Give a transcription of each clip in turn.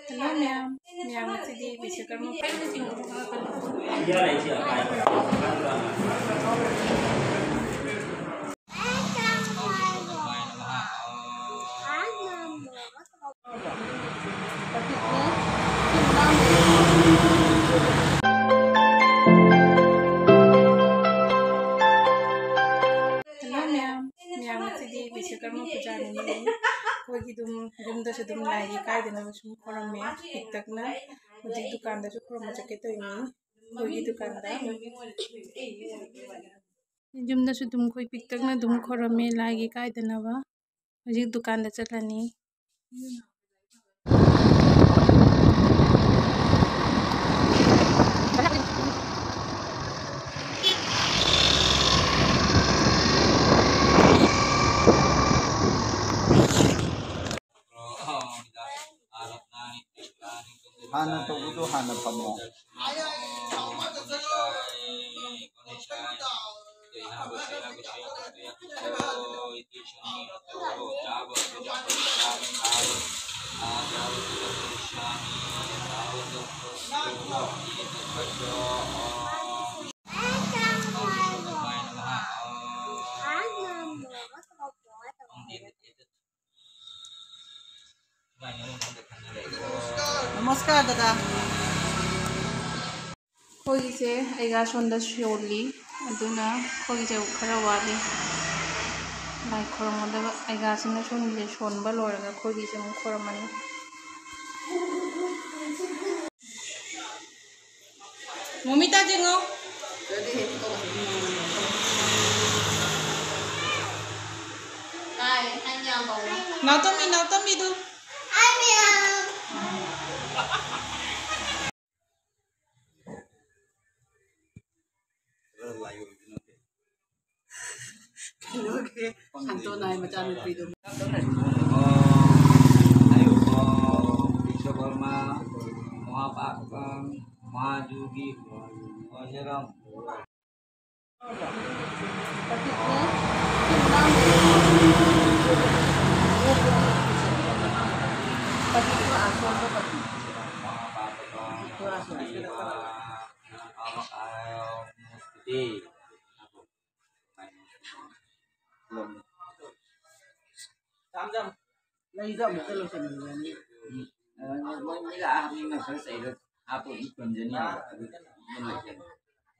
Hello, ma'am. Ma'am, today Vishwakarma. Hello, ma'am. Ma'am, today Vishwakarma puja nini. Kogi dumda se dum lai kai dena sum koram me tiktakna muji dukan da su koram chake to ini kogi dukan da jumda su dum koi tiktakna dum koram me lai kai dena wa muji dukan da chalani Hana to hana pamo. नमस्कार दादा खोगीसे आइगा सोंदा शोली अदुना खोगीसे खरा वाली लाइ खोरमदबा आइगा सिना सोनले सोनबा लोरगा खोगीसे मु खोरमनी मोमिता जेंगो Hai, anh nhà bầu नाउ तो मी दु Oke, Santo naik macam itu. Ayo Vishwakarma Mahapakam Mahajugi Wajaram. Lấy rộng một cái lô sần này. Mới là nhưng mà phải xảy ra áp dụng phần dân nhà mình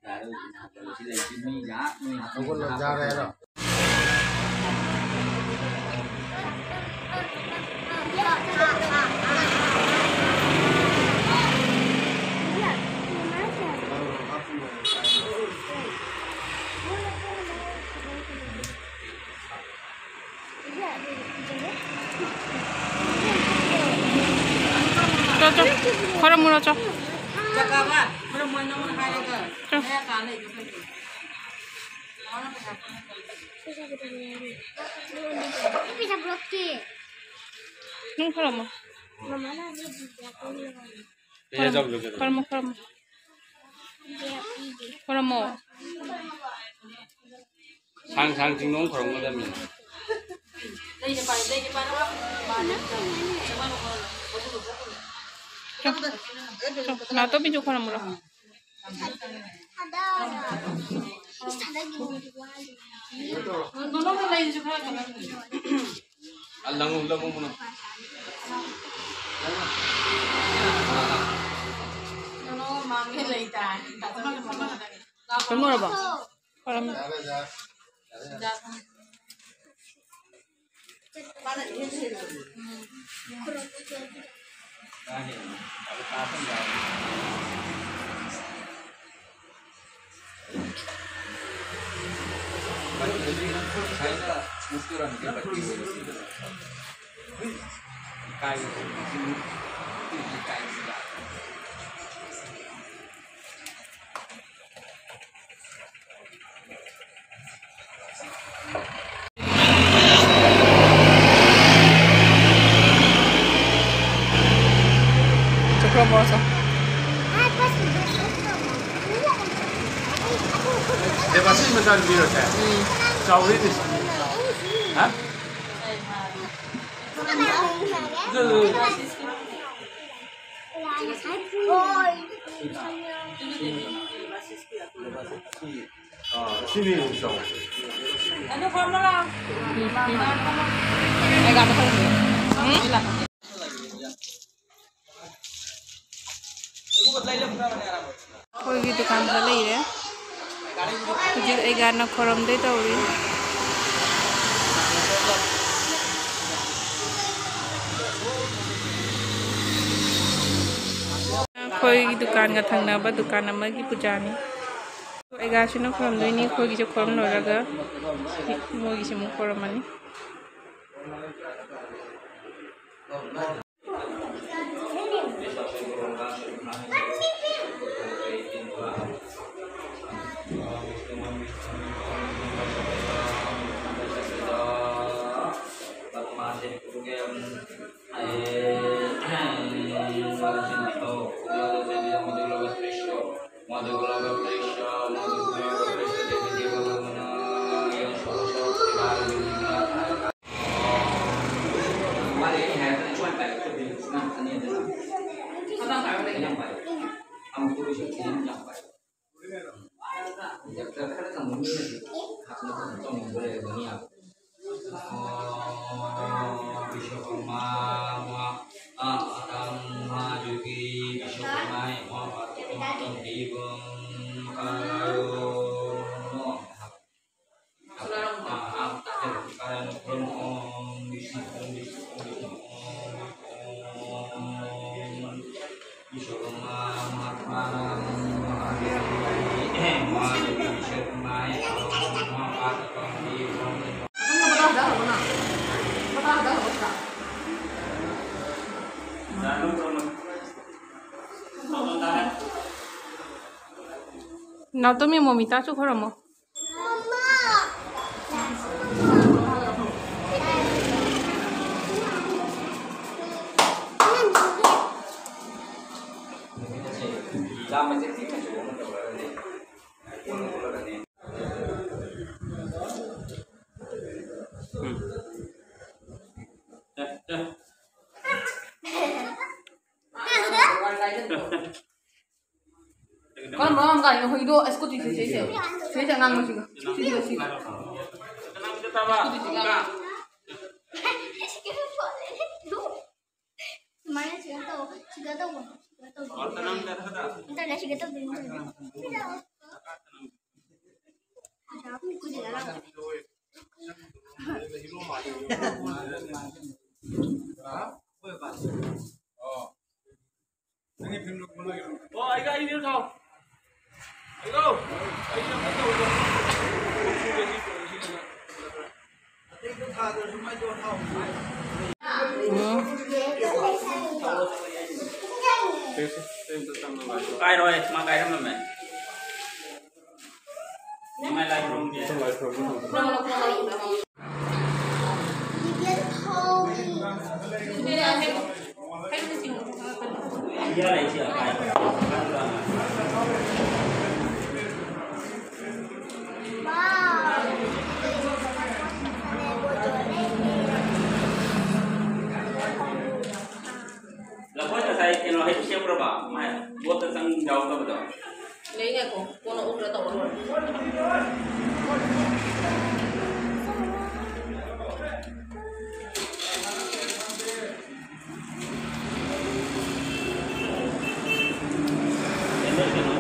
lại là đâu chỉ là chỉ mi giá mi không có làm ra đây đâu. 저 걸어 물어줘 잠깐만, 그럼 뭐 너무 하니까 내가 안 해. Bisa blokir. 응 걸어 뭐 Mama lagi dia kuliah. 걸어 Dia ini. 걸어 뭐 상상 증명 그런 거다면 Đây cho bạn đó. Bạn 나도 비주 걸어 물어 Ada. Ada gini juga. nó cái này cho khác cả. 알랑울랑 오면 Nó mang cái này tài. 잘 물어봐 걸어 Saya muskiran ke bagi kai sini itu kai sudah. 저 그럼 멀어서 내가 쓰면 잘 밀었대. 자 우리 아? 12성. Ano ko mo lang? Ay, gamit ko rin. कोई दुकान पर ले रहे मुझे 11 खोरम दे तो कोई दुकान का थंगना बा दुकान की पूजानी 11 खोरम दोनी कोई जो खोरम लोरागा मोगी से मु खोरम मानी Nào tôi mi mồm ta chúc khorom mo. Con mau nggak yang itu esku di sini sih. Saya jangan masih. Sini. Kenapa kita tawa? Enggak. Mana sih tahu? Sudah tahu. Kalau tenang dah kata. Kita dah sudah tahu belum? Ada apa ikut di dalam? Oh, ayo ini kau. Ayo. Cái rồi, mà cái đó mày. Mày lại không gì. Iya lah siapa ya? Lepas saya kena hit siapa berapa? Mai, buat tentang jauh tak betul. Ini aku, kono udah tahu. Ini